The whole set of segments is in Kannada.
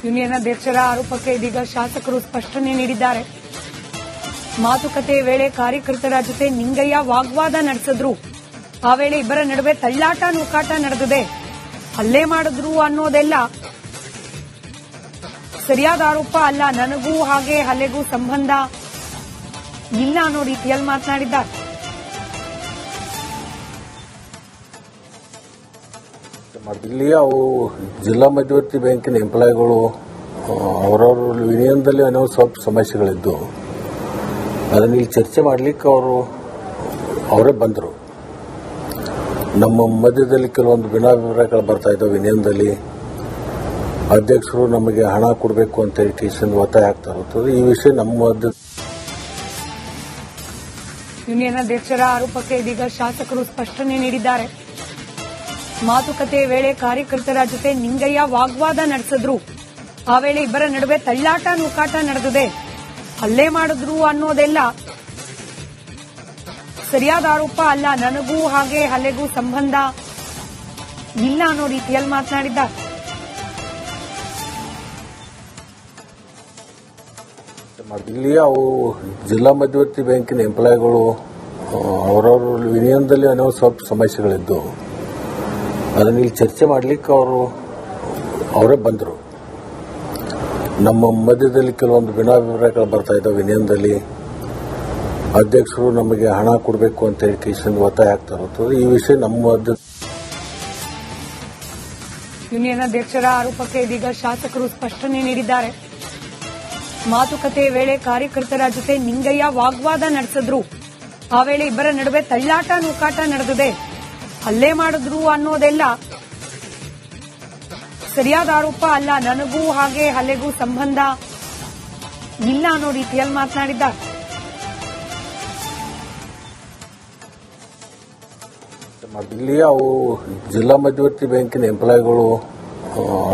ಯೂನಿಯನ್ ಅಧ್ಯಕ್ಷರ ಆರೋಪಕ್ಕೆ ಇದೀಗ ಶಾಸಕರು ಸ್ಪಷ್ಟನೆ ನೀಡಿದ್ದಾರೆ. ಮಾತುಕತೆ ವೇಳೆ ಕಾರ್ಯಕರ್ತರ ಜೊತೆ ನಿಂಗಯ್ಯ ವಾಗ್ವಾದ ನಡೆಸಿದ್ರು. ಆ ವೇಳೆ ಇಬ್ಬರ ನಡುವೆ ತಳ್ಳಾಟ ನೂಕಾಟ ನಡೆದಿದೆ. ಹಲ್ಲೆ ಮಾಡಿದ್ರು ಅನ್ನೋದೆಲ್ಲ ಸರಿಯಾದ ಆರೋಪ ಅಲ್ಲ. ನನಗೂ ಹಾಗೆ ಹಲ್ಲೆಗೂ ಸಂಬಂಧ ಇಲ್ಲ ಅನ್ನೋ ರೀತಿಯಲ್ಲಿ ಮಾತನಾಡಿದ್ದಾರೆ. ಇಲ್ಲಿ ಅವು ಜಿಲ್ಲಾ ಮಧ್ಯವರ್ತಿ ಬ್ಯಾಂಕಿನ ಎಂಪ್ಲಾಯಿಗಳು ಅವರವ್ರ ಯೂನಿಯನ್ದಲ್ಲಿ ಅನ್ನೋ ಸ್ವಲ್ಪ ಸಮಸ್ಯೆಗಳಿದ್ದು ಅದನ್ನ ಇಲ್ಲಿ ಚರ್ಚೆ ಮಾಡಲಿಕ್ಕೆ ಅವರೇ ಬಂದರು. ನಮ್ಮ ಮಧ್ಯದಲ್ಲಿ ಕೆಲವೊಂದು ಭಿನ್ನಾಭಿಪ್ರಾಯಗಳು ಬರ್ತಾ ಇದ್ದಾವೆ. ಯೂನಿಯನ್ದಲ್ಲಿ ಅಧ್ಯಕ್ಷರು ನಮಗೆ ಹಣ ಕೊಡಬೇಕು ಅಂತ ಹೇಳಿ ಕೇಸಿಂದ ಒತ್ತಾಯ ಆಗ್ತಾ ಇರುತ್ತದೆ. ಈ ವಿಷಯ ನಮ್ಮ ಯೂನಿಯನ್ ಅಧ್ಯಕ್ಷರ ಆರೋಪಕ್ಕೆ ಇದೀಗ ಶಾಸಕರು ಸ್ಪಷ್ಟನೆ ನೀಡಿದ್ದಾರೆ. ಮಾತುಕತೆ ವೇಳೆ ಕಾರ್ಯಕರ್ತರ ಜೊತೆ ನಿಂಗಯ್ಯ ವಾಗ್ವಾದ ನಡೆಸಿದ್ರು. ಆ ವೇಳೆ ಇಬ್ಬರ ನಡುವೆ ತಳ್ಳಾಟ ನೂಕಾಟ ನಡೆದಿದೆ. ಹಲ್ಲೆ ಮಾಡಿದ್ರು ಅನ್ನೋದೆಲ್ಲ ಸರಿಯಾದ ಆರೋಪ ಅಲ್ಲ. ನನಗೂ ಹಾಗೆ ಹಲ್ಲೆಗೂ ಸಂಬಂಧ ಇಲ್ಲ ಅನ್ನೋ ರೀತಿಯಲ್ಲಿ ಮಾತನಾಡಿದ್ದಾರೆ. ಇಲ್ಲಿ ಅವು ಜಿಲ್ಲಾ ಮಧ್ಯವರ್ತಿ ಬ್ಯಾಂಕಿನ ಎಂಪ್ಲಾಯಿಗಳು ಅವರವ್ರ ಯೂನಿಯನ್ದಲ್ಲಿ ಅನ್ನೋ ಸ್ವಲ್ಪ ಸಮಸ್ಯೆಗಳಿದ್ದು ಅದನ್ನ ಇಲ್ಲಿ ಚರ್ಚೆ ಮಾಡಲಿಕ್ಕೆ ಅವರೇ ಬಂದರು. ನಮ್ಮ ಮಧ್ಯದಲ್ಲಿ ಕೆಲವೊಂದು ಭಿನ್ನಾಭಿಪ್ರಾಯಗಳು ಬರ್ತಾ ಇದ್ದಾವೆ. ಯೂನಿಯನ್ದಲ್ಲಿ ಅಧ್ಯಕ್ಷರು ನಮಗೆ ಹಣ ಕೊಡಬೇಕು ಅಂತ ಹೇಳಿ ಕೇಸಿಂದ ಒತ್ತಾಯ ಆಗ್ತಾ ಇರುತ್ತದೆ. ಈ ವಿಷಯ ನಮ್ಮ ಯೂನಿಯನ್ ಅಧ್ಯಕ್ಷರ ಆರೋಪಕ್ಕೆ ಇದೀಗ ಶಾಸಕರು ಸ್ಪಷ್ಟನೆ ನೀಡಿದ್ದಾರೆ. ಮಾತುಕತೆ ವೇಳೆ ಕಾರ್ಯಕರ್ತರ ಜೊತೆ ನಿಂಗಯ್ಯ ವಾಗ್ವಾದ ನಡೆಸಿದ್ರು. ಆ ವೇಳೆ ಇಬ್ಬರ ನಡುವೆ ತಳ್ಳಾಟ ನೂಕಾಟ ನಡೆದಿದೆ. ಹಲ್ಲೆ ಮಾಡಿದ್ರು ಅನ್ನೋದೆಲ್ಲ ಸರಿಯಾದ ಆರೋಪ ಅಲ್ಲ. ನನಗೂ ಹಾಗೆ ಹಲ್ಲೆಗೂ ಸಂಬಂಧ ಇಲ್ಲ ಅನ್ನೋ ರೀತಿಯಲ್ಲಿ ಮಾತನಾಡಿದ್ದಾರೆ. ಇಲ್ಲಿ ಅವು ಜಿಲ್ಲಾ ಮಧ್ಯವರ್ತಿ ಬ್ಯಾಂಕಿನ ಎಂಪ್ಲಾಯಿಗಳು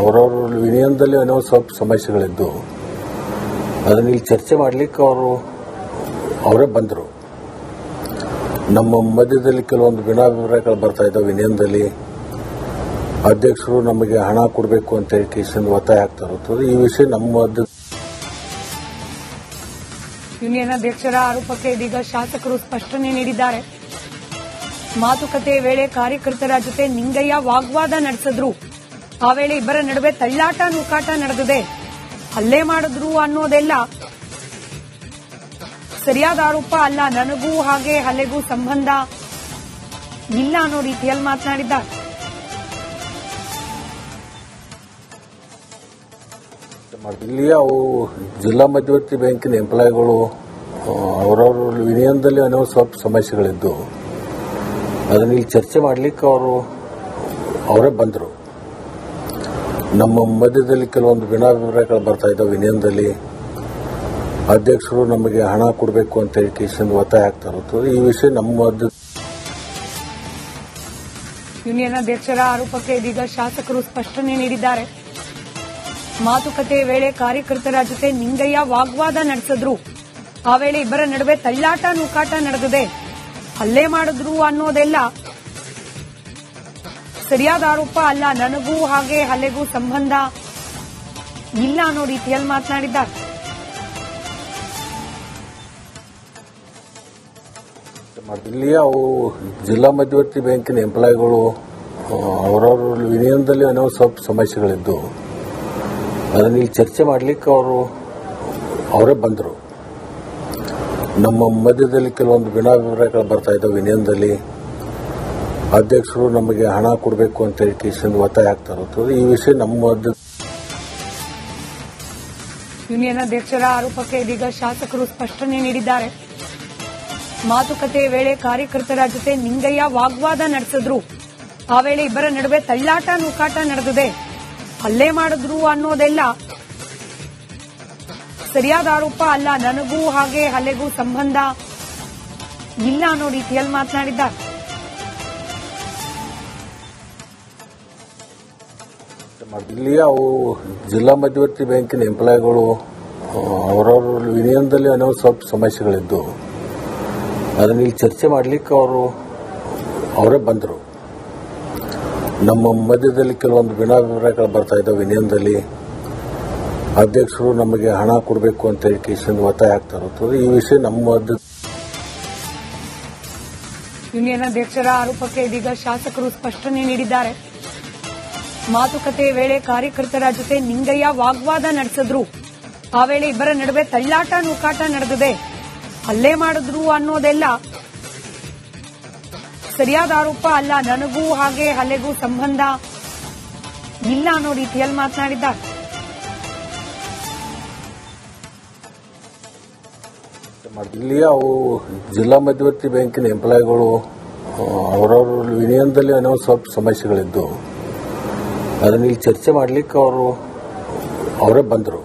ಅವರವ್ರ ಯೂನಿಯನ್ದಲ್ಲಿ ಅನ್ನೋ ಸ್ವಲ್ಪ ಸಮಸ್ಯೆಗಳಿದ್ದು ಅದನ್ನ ಇಲ್ಲಿ ಚರ್ಚೆ ಮಾಡಲಿಕ್ಕೆ ಅವರೇ ಬಂದರು. ನಮ್ಮ ಮಧ್ಯದಲ್ಲಿ ಕೆಲವೊಂದು ಭಿನ್ನಾಭಿಪ್ರಾಯಗಳು ಬರ್ತಾ ಇದ್ದಾವೆ. ಯೂನಿಯನ್ದಲ್ಲಿ ಅಧ್ಯಕ್ಷರು ನಮಗೆ ಹಣ ಕೊಡಬೇಕು ಅಂತ ಹೇಳಿ ಕೇಸಿಂದ ಒತ್ತಾಯ ಆಗ್ತಾ ಇರುತ್ತದೆ. ಈ ವಿಷಯ ನಮ್ಮ ಯೂನಿಯನ್ ಅಧ್ಯಕ್ಷರ ಆರೋಪಕ್ಕೆ ಇದೀಗ ಶಾಸಕರು ಸ್ಪಷ್ಟನೆ ನೀಡಿದ್ದಾರೆ. ಮಾತುಕತೆ ವೇಳೆ ಕಾರ್ಯಕರ್ತರ ಜೊತೆ ನಿಂಗಯ್ಯ ವಾಗ್ವಾದ ನಡೆಸಿದ್ರು. ಆ ವೇಳೆ ಇಬ್ಬರ ನಡುವೆ ತಳ್ಳಾಟ ನೂಕಾಟ ನಡೆದಿದೆ. ಹಲ್ಲೆ ಮಾಡಿದ್ರು ಅನ್ನೋದೆಲ್ಲ ಸರಿಯಾದ ಆರೋಪ ಅಲ್ಲ. ನನಗೂ ಹಾಗೆ ಹಲ್ಲೆಗೂ ಸಂಬಂಧ ಇಲ್ಲ ಅನ್ನೋ ರೀತಿಯಲ್ಲಿ ಮಾತನಾಡಿದ್ದಾರೆ. ಇಲ್ಲಿ ಅವು ಜಿಲ್ಲಾ ಮಧ್ಯವರ್ತಿ ಬ್ಯಾಂಕಿನ ಎಂಪ್ಲಾಯಿಗಳು ಅವರವ್ರ ಯೂನಿಯನ್ದಲ್ಲಿ ಅನ್ನೋ ಸ್ವಲ್ಪ ಸಮಸ್ಯೆಗಳಿದ್ದು ಅದನ್ನ ಇಲ್ಲಿ ಚರ್ಚೆ ಮಾಡಲಿಕ್ಕೆ ಅವರೇ ಬಂದರು. ನಮ್ಮ ಮಧ್ಯದಲ್ಲಿ ಕೆಲವೊಂದು ಭಿನ್ನಾಭಿಪ್ರಾಯಗಳು ಬರ್ತಾ ಇದ್ದಾವೆ. ಯೂನಿಯನ್ದಲ್ಲಿ ಅಧ್ಯಕ್ಷರು ನಮಗೆ ಹಣ ಕೊಡಬೇಕು ಅಂತ ಹೇಳಿ ಕೇಸಿಂದ ಒತ್ತಾಯ ಆಗ್ತಾ ಇರುತ್ತದೆ. ಈ ವಿಷಯ ನಮ್ಮ ಯೂನಿಯನ್ ಅಧ್ಯಕ್ಷರ ಆರೋಪಕ್ಕೆ ಇದೀಗ ಶಾಸಕರು ಸ್ಪಷ್ಟನೆ ನೀಡಿದ್ದಾರೆ. ಮಾತುಕತೆ ವೇಳೆ ಕಾರ್ಯಕರ್ತರ ಜೊತೆ ನಿಂಗಯ್ಯ ವಾಗ್ವಾದ ನಡೆಸಿದ್ರು. ಆ ವೇಳೆ ಇಬ್ಬರ ನಡುವೆ ತಳ್ಳಾಟ ನೂಕಾಟ ನಡೆದಿದೆ. ಹಲ್ಲೆ ಮಾಡಿದ್ರು ಅನ್ನೋದೆಲ್ಲ ಸರಿಯಾದ ಆರೋಪ ಅಲ್ಲ. ನನಗೂ ಹಾಗೆ ಹಲ್ಲೆಗೂ ಸಂಬಂಧ ಇಲ್ಲ ಅನ್ನೋ ರೀತಿಯಲ್ಲಿ ಮಾತನಾಡಿದ್ದಾರೆ. ಇಲ್ಲಿ ಅವು ಜಿಲ್ಲಾ ಮಧ್ಯವರ್ತಿ ಬ್ಯಾಂಕಿನ ಎಂಪ್ಲಾಯಿಗಳು ಅವರವ್ರ ಯೂನಿಯನ್ದಲ್ಲಿ ಅನ್ನೋ ಸ್ವಲ್ಪ ಸಮಸ್ಯೆಗಳಿದ್ದು ಅದನ್ನ ಇಲ್ಲಿ ಚರ್ಚೆ ಮಾಡಲಿಕ್ಕೆ ಅವರೇ ಬಂದರು. ನಮ್ಮ ಮಧ್ಯದಲ್ಲಿ ಕೆಲವೊಂದು ಭಿನ್ನಾಭಿಪ್ರಾಯಗಳು ಬರ್ತಾ ಇದ್ದಾವೆ. ಯೂನಿಯನ್ದಲ್ಲಿ ಅಧ್ಯಕ್ಷರು ನಮಗೆ ಹಣ ಕೊಡಬೇಕು ಅಂತ ಹೇಳಿ ಕೇಸಿಂದ ಒತ್ತಾಯ ಆಗ್ತಾ ಇರುತ್ತದೆ. ಈ ವಿಷಯ ನಮ್ಮ ಯೂನಿಯನ್ ಅಧ್ಯಕ್ಷರ ಆರೋಪಕ್ಕೆ ಇದೀಗ ಶಾಸಕರು ಸ್ಪಷ್ಟನೆ ನೀಡಿದ್ದಾರೆ. ಮಾತುಕತೆ ವೇಳೆ ಕಾರ್ಯಕರ್ತರ ಜೊತೆ ನಿಂಗಯ್ಯ ವಾಗ್ವಾದ ನಡೆಸಿದ್ರು. ಆ ವೇಳೆ ಇಬ್ಬರ ನಡುವೆ ತಳ್ಳಾಟ ನೂಕಾಟ ನಡೆದಿದೆ. ಹಲ್ಲೆ ಮಾಡಿದ್ರು ಅನ್ನೋದೆಲ್ಲ ಸರಿಯಾದ ಆರೋಪ ಅಲ್ಲ. ನನಗೂ ಹಾಗೆ ಹಲ್ಲೆಗೂ ಸಂಬಂಧ ಇಲ್ಲ ಅನ್ನೋ ರೀತಿಯಲ್ಲಿ ಮಾತನಾಡಿದ್ದಾರೆ. ಇಲ್ಲಿ ಅವು ಜಿಲ್ಲಾ ಮಧ್ಯವರ್ತಿ ಬ್ಯಾಂಕಿನ ಎಂಪ್ಲಾಯಿಗಳು ಅವರವ್ರ ಯೂನಿಯನ್ದಲ್ಲಿ ಅನ್ನೋ ಸ್ವಲ್ಪ ಸಮಸ್ಯೆಗಳಿದ್ದು ಅದನ್ನ ಇಲ್ಲಿ ಚರ್ಚೆ ಮಾಡಲಿಕ್ಕೆ ಅವರೇ ಬಂದರು. ನಮ್ಮ ಮಧ್ಯದಲ್ಲಿ ಕೆಲವೊಂದು ಭಿನ್ನಾಭಿಪ್ರಾಯಗಳು ಬರ್ತಾ ಇದ್ದಾವೆ. ಯೂನಿಯನ್ದಲ್ಲಿ ಅಧ್ಯಕ್ಷರು ನಮಗೆ ಹಣ ಕೊಡಬೇಕು ಅಂತ ಹೇಳಿ ಕೇಸಿಂದ ಒತ್ತಾಯ ಆಗ್ತಾ ಇರುತ್ತದೆ. ಈ ವಿಷಯ ನಮ್ಮ ಯೂನಿಯನ್ ಅಧ್ಯಕ್ಷರ ಆರೋಪಕ್ಕೆ ಇದೀಗ ಶಾಸಕರು ಸ್ಪಷ್ಟನೆ ನೀಡಿದ್ದಾರೆ. ಮಾತುಕತೆ ವೇಳೆ ಕಾರ್ಯಕರ್ತರ ಜೊತೆ ನಿಂಗಯ್ಯ ವಾಗ್ವಾದ ನಡೆಸಿದ್ರು. ಆ ವೇಳೆ ಇಬ್ಬರ ನಡುವೆ ತಳ್ಳಾಟ ನೂಕಾಟ ನಡೆದಿದೆ. ಹಲ್ಲೆ ಮಾಡಿದ್ರು ಅನ್ನೋದೆಲ್ಲ ಸರಿಯಾದ ಆರೋಪ ಅಲ್ಲ. ನನಗೂ ಹಾಗೆ ಹಲ್ಲೆಗೂ ಸಂಬಂಧ ಇಲ್ಲ ಅನ್ನೋ ರೀತಿಯಲ್ಲಿ ಮಾತನಾಡಿದ್ದಾರೆ. ಇಲ್ಲಿ ಅವು ಜಿಲ್ಲಾ ಮಧ್ಯವರ್ತಿ ಬ್ಯಾಂಕಿನ ಎಂಪ್ಲಾಯಿಗಳು ಅವರವ್ರ ಯೂನಿಯನ್ದಲ್ಲಿ ಏನೋ ಸ್ವಲ್ಪ ಸಮಸ್ಯೆಗಳಿದ್ದು ಅದನ್ನ ಇಲ್ಲಿ ಚರ್ಚೆ ಮಾಡಲಿಕ್ಕೆ ಅವರೇ ಬಂದರು.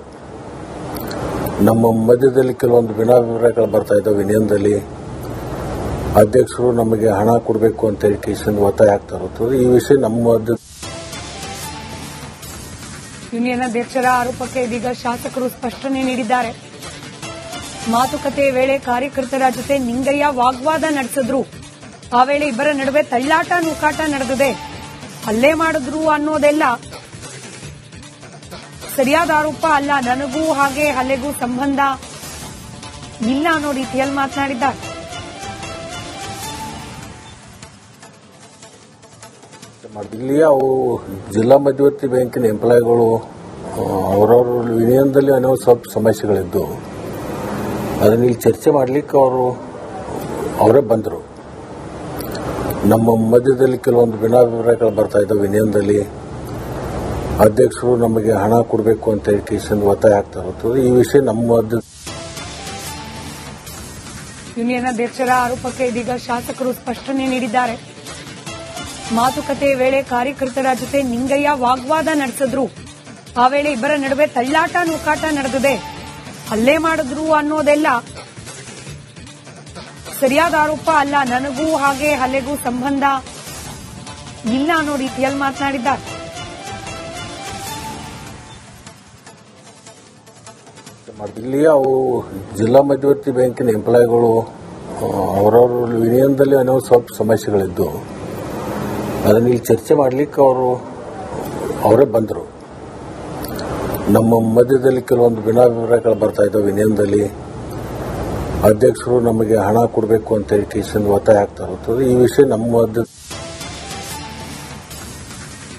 ನಮ್ಮ ಮಧ್ಯದಲ್ಲಿ ಕೆಲವೊಂದು ಭಿನ್ನಾಭಿಪ್ರಾಯಗಳು ಬರ್ತಾ ಇದ್ದಾವೆ. ಯೂನಿಯನ್ದಲ್ಲಿ ಅಧ್ಯಕ್ಷರು ನಮಗೆ ಹಣ ಕೊಡಬೇಕು ಅಂತ ಹೇಳಿ ಕೇಸಿಂದ ಒತ್ತಾಯ ಆಗ್ತಾ ಇರುತ್ತದೆ. ಈ ವಿಷಯ ನಮ್ಮ ಯೂನಿಯನ್ ಅಧ್ಯಕ್ಷರ ಆರೋಪಕ್ಕೆ ಇದೀಗ ಶಾಸಕರು ಸ್ಪಷ್ಟನೆ ನೀಡಿದ್ದಾರೆ. ಮಾತುಕತೆ ವೇಳೆ ಕಾರ್ಯಕರ್ತರ ಜೊತೆ ನಿಂಗಯ್ಯ ವಾಗ್ವಾದ ನಡೆಸಿದ್ರು. ಆ ವೇಳೆ ಇಬ್ಬರ ನಡುವೆ ತಳ್ಳಾಟ ನೂಕಾಟ ನಡೆದಿದೆ. ಹಲ್ಲೆ ಮಾಡಿದ್ರು ಅನ್ನೋದೆಲ್ಲ ಸರಿಯಾದ ಆರೋಪ ಅಲ್ಲ. ನನಗೂ ಹಾಗೆ ಹಲ್ಲೆಗೂ ಸಂಬಂಧ ಇಲ್ಲ ಅನ್ನೋ ರೀತಿಯಲ್ಲಿ ಮಾತನಾಡಿದ್ದಾರೆ. ಇಲ್ಲಿ ಅವು ಜಿಲ್ಲಾ ಮಧ್ಯವರ್ತಿ ಬ್ಯಾಂಕಿನ ಎಂಪ್ಲಾಯಿಗಳು ಅವರವ್ರ ಯೂನಿಯನ್ದಲ್ಲಿ ಏನೋ ಸ್ವಲ್ಪ ಸಮಸ್ಯೆಗಳಿದ್ದು ಅದನ್ನ ಇಲ್ಲಿ ಚರ್ಚೆ ಮಾಡಲಿಕ್ಕೆ ಅವರೇ ಬಂದರು. ನಮ್ಮ ಮಧ್ಯದಲ್ಲಿ ಕೆಲವೊಂದು ಭಿನ್ನಾಭಿಪ್ರಾಯಗಳು ಬರ್ತಾ ಇದ್ದಾವೆ. ಯೂನಿಯನ್ದಲ್ಲಿ ಅಧ್ಯಕ್ಷರು ನಮಗೆ ಹಣ ಕೊಡಬೇಕು ಅಂತ ಹೇಳಿ ಕೇಸಿಂದ ಒತ್ತಾಯ ಆಗ್ತಾ ಇರುತ್ತದೆ. ಈ ವಿಷಯ ನಮ್ಮ ಯೂನಿಯನ್ ಅಧ್ಯಕ್ಷರ ಆರೋಪಕ್ಕೆ ಇದೀಗ ಶಾಸಕರು ಸ್ಪಷ್ಟನೆ ನೀಡಿದ್ದಾರೆ. ಮಾತುಕತೆ ವೇಳೆ ಕಾರ್ಯಕರ್ತರ ಜೊತೆ ನಿಂಗಯ್ಯ ವಾಗ್ವಾದ ನಡೆಸಿದ್ರು. ಆ ವೇಳೆ ಇಬ್ಬರ ನಡುವೆ ತಳ್ಳಾಟ ನೂಕಾಟ ನಡೆದಿದೆ. ಹಲ್ಲೆ ಮಾಡಿದ್ರು ಅನ್ನೋದೆಲ್ಲ ಸರಿಯಾದ ಆರೋಪ ಅಲ್ಲ. ನನಗೂ ಹಾಗೆ ಹಲ್ಲೆಗೂ ಸಂಬಂಧ ಇಲ್ಲ ಅನ್ನೋ ರೀತಿಯಲ್ಲಿ ಮಾತನಾಡಿದ್ದಾರೆ. ಇಲ್ಲಿ ಅವು ಜಿಲ್ಲಾ ಮಧ್ಯವರ್ತಿ ಬ್ಯಾಂಕಿನ ಎಂಪ್ಲಾಯಿಗಳು ಅವರವ್ರ ಯೂನಿಯನ್ದಲ್ಲಿ ಏನೋ ಸ್ವಲ್ಪ ಸಮಸ್ಯೆಗಳಿದ್ದು ಅದನ್ನ ಇಲ್ಲಿ ಚರ್ಚೆ ಮಾಡಲಿಕ್ಕೆ ಅವರೇ ಬಂದರು. ನಮ್ಮ ಮಧ್ಯದಲ್ಲಿ ಕೆಲವೊಂದು ಭಿನ್ನಾಭಿಪ್ರಾಯಗಳು ಬರ್ತಾ ಇದ್ದಾವೆ. ಯೂನಿಯನ್ದಲ್ಲಿ ಅಧ್ಯಕ್ಷರು ನಮಗೆ ಹಣ ಕೊಡಬೇಕು ಅಂತ ಹೇಳಿ ಕೇಸಿಂದ ಒತ್ತಾಯ ಆಗ್ತಾ ಇರುತ್ತದೆ. ಈ ವಿಷಯ ನಮ್ಮ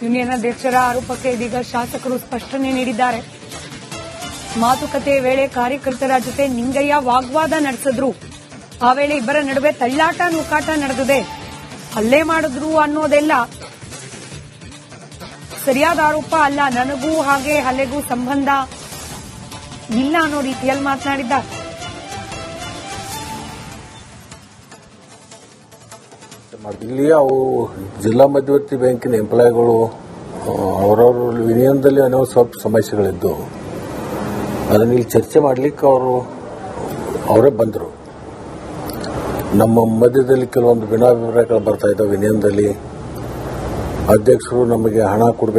ಯೂನಿಯನ್ ಅಧ್ಯಕ್ಷರ ಆರೋಪಕ್ಕೆ ಇದೀಗ ಶಾಸಕರು ಸ್ಪಷ್ಟನೆ ನೀಡಿದ್ದಾರೆ. ಮಾತುಕತೆ ವೇಳೆ ಕಾರ್ಯಕರ್ತರ ಜೊತೆ ನಿಂಗಯ್ಯ ವಾಗ್ವಾದ ನಡೆಸಿದ್ರು. ಆ ವೇಳೆ ಇಬ್ಬರ ನಡುವೆ ತಳ್ಳಾಟ ನೂಕಾಟ ನಡೆದಿದೆ. ಹಲ್ಲೆ ಮಾಡಿದ್ರು ಅನ್ನೋದೆಲ್ಲ ಸರಿಯಾದ ಆರೋಪ ಅಲ್ಲ. ನನಗೂ ಹಾಗೆ ಹಲ್ಲೆಗೂ ಸಂಬಂಧ ಇಲ್ಲ ಅನ್ನೋ ರೀತಿಯಲ್ಲಿ ಮಾತನಾಡಿದ್ದಾರೆ. ಇಲ್ಲಿ ಅವು ಜಿಲ್ಲಾ ಮಧ್ಯವರ್ತಿ ಬ್ಯಾಂಕಿನ ಎಂಪ್ಲಾಯಿಗಳು ಅವರವ್ರ ಯೂನಿಯನ್ದಲ್ಲಿ ಏನೋ ಸ್ವಲ್ಪ ಸಮಸ್ಯೆಗಳಿದ್ದು ಅದನ್ನ ಇಲ್ಲಿ ಚರ್ಚೆ ಮಾಡಲಿಕ್ಕೆ ಅವರೇ ಬಂದರು. ನಮ್ಮ ಮಧ್ಯದಲ್ಲಿ ಕೆಲವೊಂದು ಭಿನ್ನಾಭಿಪ್ರಾಯಗಳು ಬರ್ತಾ ಇದ್ದಾವೆ. ಯೂನಿಯನ್ದಲ್ಲಿ ಅಧ್ಯಕ್ಷರು ನಮಗೆ ಹಣ ಕೊಡಬೇಕು